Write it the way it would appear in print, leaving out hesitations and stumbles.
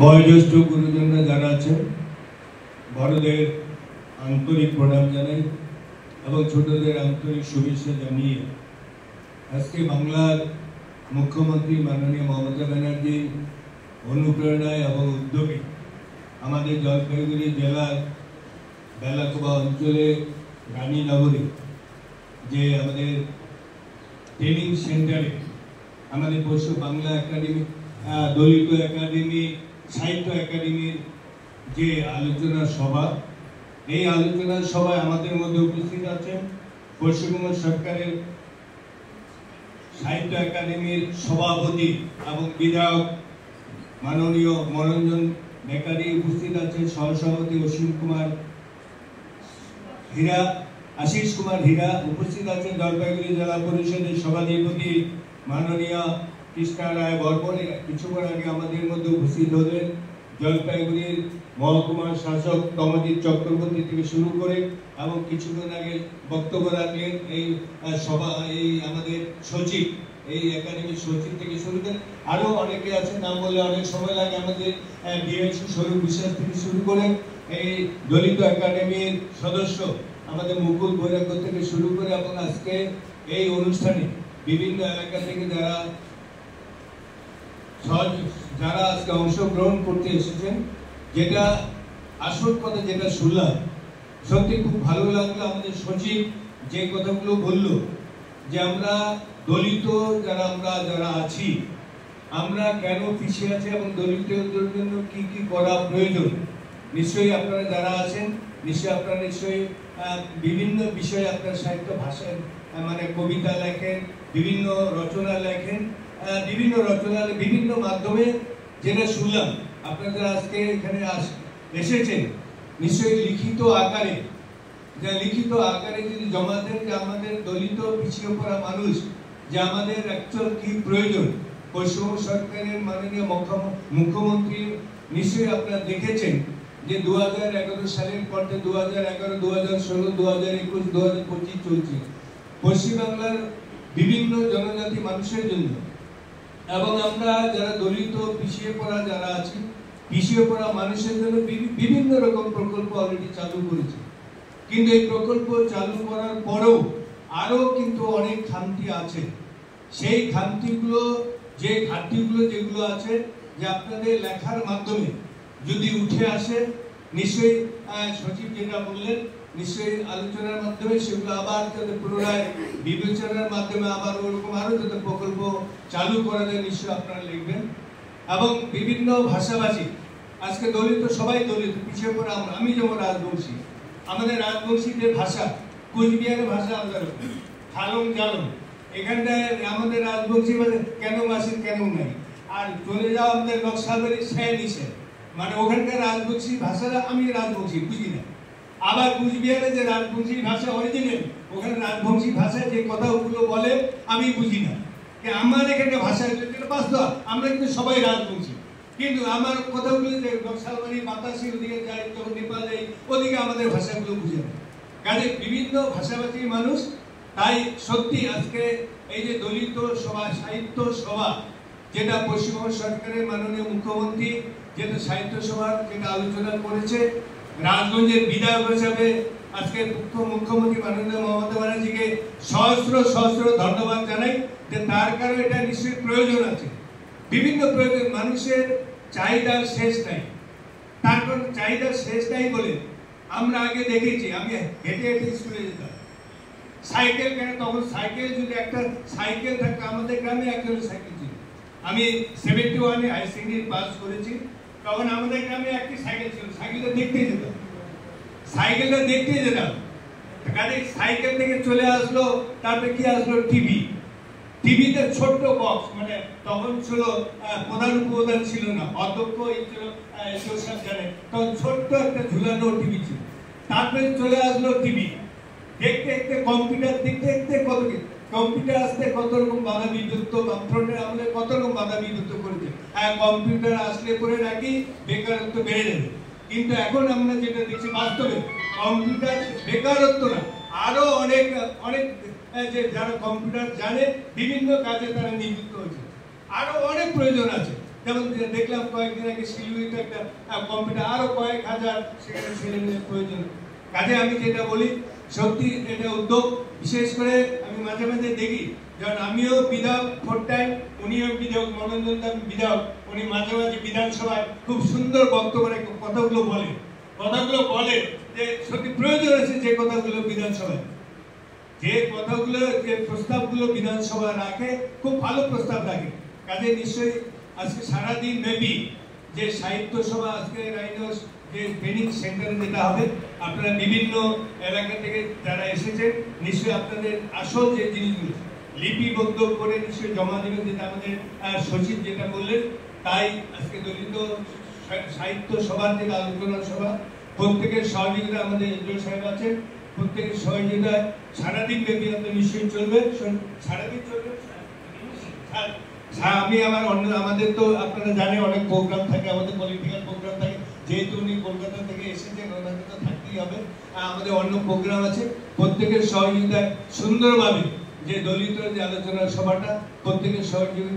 বয়োজ্যেষ্ঠ গুরুজনরা যারা আছেন বড়দের আন্তরিক প্রণাম জানাই এবং ছোটদের আন্তরিক শুভেচ্ছা জানিয়ে আজকে বাংলার মুখ্যমন্ত্রী মাননীয় মমতা ব্যানার্জি অনুপ্রেরণায় এবং উদ্যোগে আমাদের জলপাইগুড়ি জেলার বেলাকোবা অঞ্চলে রানীনগরে যে আমাদের ট্রেনিং সেন্টারে আমাদের পশু বাংলা একাডেমি, দলিত একাডেমি, সাহিত্য একাডেমির যে আলোচনা সভা, এই আলোচনা সভায় আমাদের মধ্যে উপস্থিত আছেন পশ্চিমবঙ্গ সরকারের সাহিত্য একাডেমির সভাপতি এবং বিধায়ক মাননীয় মনোরঞ্জন বেকারি, উপস্থিত আছেন সহসভাপতি অসীম কুমার হীরা, আশিস কুমার হীরা, উপস্থিত আছেন জলপাইগুড়ি জেলা পরিষদের সভাধিপতি মাননীয় কৃষ্ণা রায় বর্মন। কিছুক্ষণ আগে আমাদের মধ্যে উপস্থিত হলেন জলপাইগুড়ির মহকুমার শাসক তমজিৎ চক্রবর্তী থেকে শুরু করে এবং কিছুক্ষণ আগে বক্তব্য রাখলেন এই সভা এই আমাদের সচিব, এই একাডেমির সচিব থেকে শুরু করে আরো অনেকে আছেন, নাম বলে অনেক সময় লাগে, আমাদের ডিএলসি স্বরূপ বিশ্বাস থেকে শুরু করে এই দলিত একাডেমির সদস্য আমাদের মুকুল বৈরাগ্য থেকে শুরু করে এবং আজকে এই অনুষ্ঠানে বিভিন্ন এলাকা থেকে যারা আজকে অংশগ্রহণ করতে এসেছেন, যেটা আসল কথা যেটা শুনলাম সত্যি খুব ভালো লাগলো। আমাদের সচিব যে কথাগুলো বলল যে আমরা দলিত যারা আছি আমরা কেন পিছিয়ে আছি এবং দলিতদের জন্য কি কি করা প্রয়োজন। নিশ্চয়ই আপনারা যারা আছেন নিশ্চয়ই আপনারা বিভিন্ন বিষয়ে আপনার সাহিত্য ভাষায় মানে কবিতা লেখেন, বিভিন্ন রচনা লেখেন, বিভিন্ন মাধ্যমে যেটা শুনলাম আপনারা আজকে এখানে এসেছেন নিশ্চয়ই লিখিত আকারে যদি জমা দেন যে আমাদের দলিত পিছিয়ে পড়া মানুষ যে আমাদের অ্যাকচুয়াল কি প্রয়োজন। পশ্চিমবঙ্গ সরকারের মাননীয় মুখ্যমন্ত্রী নিশ্চয়ই আপনারা দেখেছেন যে 2011 সালের পর 2011, 2016, 2021, 2025 চলছে পশ্চিমবাংলার বিভিন্ন জনজাতি মানুষের জন্য এবং আমরা যারা দলিত পিছিয়ে পড়া যারা আছি পিছিয়ে পড়া মানুষের জন্য বিভিন্ন রকম প্রকল্প অলরেডি চালু করেছে। কিন্তু এই প্রকল্প চালু করার পরেও আরো কিন্তু অনেক খামতি আছে। সেই খামতিগুলো যেগুলো আছে যে আপনাদের লেখার মাধ্যমে যদি উঠে আসে নিশ্চয়ই সচিব যেটা বললেন নিশ্চয়ই আলোচনার মাধ্যমে সেগুলো আবার যাতে পুনরায় বিবেচনার মাধ্যমে আবার ওরকম আরো যাতে প্রকল্প চালু করা যায় নিশ্চয়ই আপনারা লিখবেন। এবং বিভিন্ন ভাষাভাষী আজকে দলিত সবাই দলিত পিছিয়ে পড়ে আমি যেমন রাজবংশী, আমাদের রাজবংশীদের ভাষা কুচবিহারের ভাষা আলাদা রকম, খালং জালং এখানটায় আমাদের রাজবংশী মানে কেন মাসির কেন নাই, আর চলে যাও আমাদের নকশালবাড়ি সে মানে ওখানকার রাজবংশী ভাষাটা আমি রাজবংশী বুঝি না। আবার কুচবিহারে যে রাজবংশী ভাষা অরিজিনাল ওখানে রাজবংশী ভাষায় যে কথাগুলো বলে আমি বুঝি না। আমার এখানে ভাষা বাস্তব আমরা কিন্তু সবাই রাজবংশী, কিন্তু আমার কথাগুলো যে নকশালবাড়ি বাতাসি ওদিকে যাই যখন নেপাল যাই ওদিকে আমাদের ভাষাগুলো বুঝে না। কাজে বিভিন্ন ভাষাভাষী মানুষ, তাই সত্যি আজকে এই যে দলিত সভা সাহিত্য সভা যেটা পশ্চিমবঙ্গ সরকারের মাননীয় মুখ্যমন্ত্রী যেটা সাহিত্য সভার যেটা আলোচনা করেছে, রাজগঞ্জের বিধায়ক হিসাবে আজকে মুখ্যমন্ত্রী মাননীয় মমতা ব্যানার্জিকে সহস্র ধন্যবাদ জানাই যে তার কারণে এটা নিশ্চয়ই প্রয়োজন আছে। বিভিন্ন প্রয়োজন মানুষের চাহিদার শেষ নাই, তার কারণ চাহিদার শেষ নাই বলে আমরা আগে দেখেছি আমি হেঁটে স্কুলে যেতাম, সাইকেল কেন তখন সাইকেল যদি একটা সাইকেল থাকতো আমাদের গ্রামে একজন সাইকেল ছিল। আমি 71-এ হাই সেকেন্ডারি পাস করেছি, তখন আমাদের গ্রামে একটি সাইকেল ছিল, সাইকেলটা দেখতে যেতাম। কাজে সাইকেল থেকে চলে আসলো তারপরে কি আসলো টিভিতে ছোট্ট বক্স, মানে তখন ছিল প্রধান উপপ্রধান ছিল না, অধ্যক্ষ ছিল জানে, তখন ছোট্ট একটা ঝুলানো টিভি ছিল। তারপরে চলে আসলো টিভি, দেখতে কম্পিউটার দেখতে কম্পিউটার আসতে কত রকম বাধা বিপত্ত বামফ্রন্টের আমাদের কত রকম বাধা বিপত্ত করেছে। কম্পিউটার আসলে পরে নাকি বেকারত্ব বেড়ে যাবে, কিন্তু এখন আমরা যেটা দেখছি বাস্তবে কম্পিউটার বেকারত্ব না, আরো অনেক যে যারা কম্পিউটার জানে বিভিন্ন কাজে তারা নিযুক্ত হয়েছে, আরো অনেক প্রয়োজন আছে। যেমন দেখলাম কয়েকদিন আগে শিলিগুড়িতে একটা কম্পিউটার, আরো কয়েক হাজার সেখানে ছেলেমেয়েদের প্রয়োজন। কাজে আমি যেটা বলি, সত্যি এটা উদ্যোগ। বিশেষ করে আমি মাঝে মাঝে দেখি, যেমন আমিও বিধায়ক 4 টাইম, উনিও বিধায়ক, মনোরঞ্জন দাস বিধায়ক, উনি মাঝে মাঝে বিধানসভায় খুব সুন্দর বক্তব্য রেখে কথাগুলো বলে যে সত্যি প্রয়োজন আছে যে কথাগুলো বিধানসভায়, যে প্রস্তাবগুলো বিধানসভা রাখে, খুব ভালো প্রস্তাব রাখে। কাজে নিশ্চয়ই আজকে সারাদিন ব্যাপী যে সাহিত্য সভা, আজকে রাইনোস যে ট্রেনিং সেন্টারে যেটা হবে, আপনারা বিভিন্ন এলাকা থেকে যারা এসেছেন নিশ্চয়ই আপনাদের আসল যে জিনিসগুলো লিপিবদ্ধ করে নিশ্চয়ই জমা দেবেন, যেটা আমাদের সচিব যেটা বললেন। তাই আজকে দলিত সাহিত্য সভার যে আলোচনা সভা, প্রত্যেকের সহযোগিতা, আমাদের এজল সাহেব আছেন, প্রত্যেকের সহযোগিতায় সারাদিন ব্যাপী নিশ্চয়ই চলবে, সারাদিন চলবে। আমি আমাদের তো আপনারা জানেন অনেক প্রোগ্রাম থাকে, আমাদের পলিটিক্যাল প্রোগ্রাম থাকে, যেহেতু উনি কলকাতা থেকে এসেছেন ওনাকে তো থাকতেই হবে, আমাদের অন্য প্রোগ্রাম আছে। প্রত্যেকের সহযোগিতায় সুন্দরভাবে যে দলিত যে আলোচনা সভাটা, প্রত্যেকের সহযোগিতা